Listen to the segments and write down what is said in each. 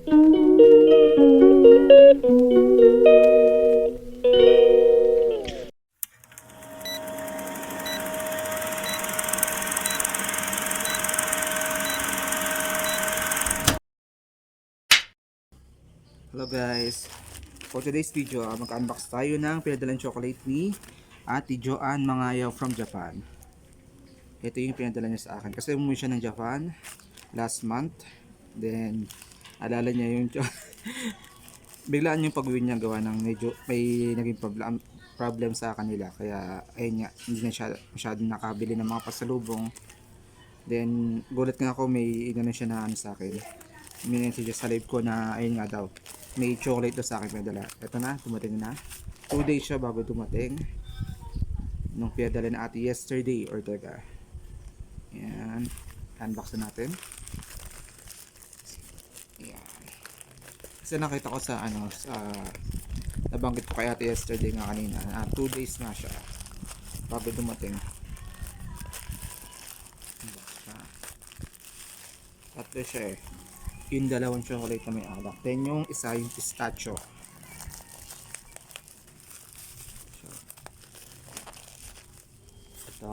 Hello guys, for today's video mag-unbox tayo ng pinadalang chocolate ni Ate Joanne Mangayaw from Japan. Ito yung pinadala niya sa akin kasi umuwi siya ng Japan last month. Then alala niya yung biglaan yung pag-uwi niya gawa ng medyo may naging problem sa kanila, kaya ayun nga, hindi na siya masyadong nakabili ng mga pasalubong. Then gulat nga ako, may inano siya na ano sa akin, may message sa live ko na ayun nga daw may chocolate daw sa akin pinadala. Ito na, dumating na. 2 days siya bago dumating nung pinadala na ate yesterday or taga. Yan, unbox na natin. Yan, kasi nakita ko sa ano, sa nabanggit ko kay ate yesterday nga kanina na 2 days na siya bago dumating. Unbox siya. Tatlo siya eh, yung dalawang chocolate na may alak, then yung isa yung pistachio. So, ito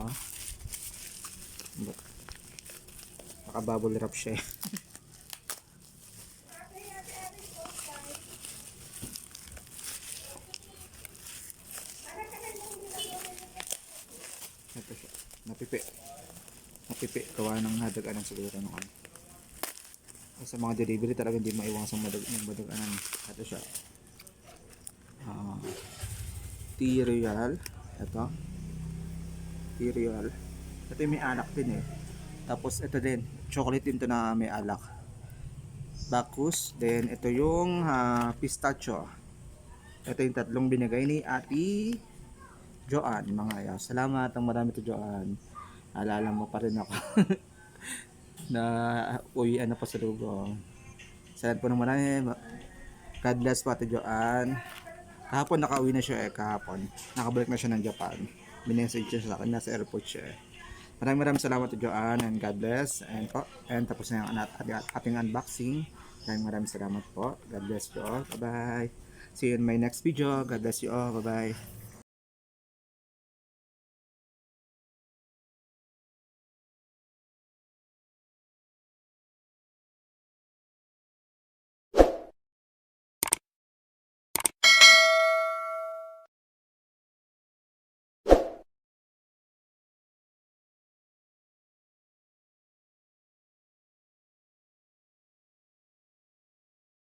naka bubble wrap siya. Ito siya, napipi gawa ng nadaganan siguro ng ano. Sa mga delivery talaga hindi maiwasang madaganan. Ito siya, T-Real. Ito T-Real, ito yung may alak din eh. Tapos ito din chocolate din to na may alak, Bacchus. Then ito yung pistachio. Ito yung tatlong binigay ni Ate Joanne Mangayaw. Salamat ang marami to Joanne, alala mo pa rin ako na uwian na pa sa lubong. Salamat po ng marami. God bless po Ate Joanne. Kahapon nakauwi na siya eh, kahapon nakabalik na siya ng Japan. Minessage siya sa akin, nasa airport siya eh. Maraming salamat to Joanne, and God bless. And tapos na yung ating unboxing. Maraming salamat po. God bless you all. Bye bye. See you in my next video. God bless you all. Bye bye.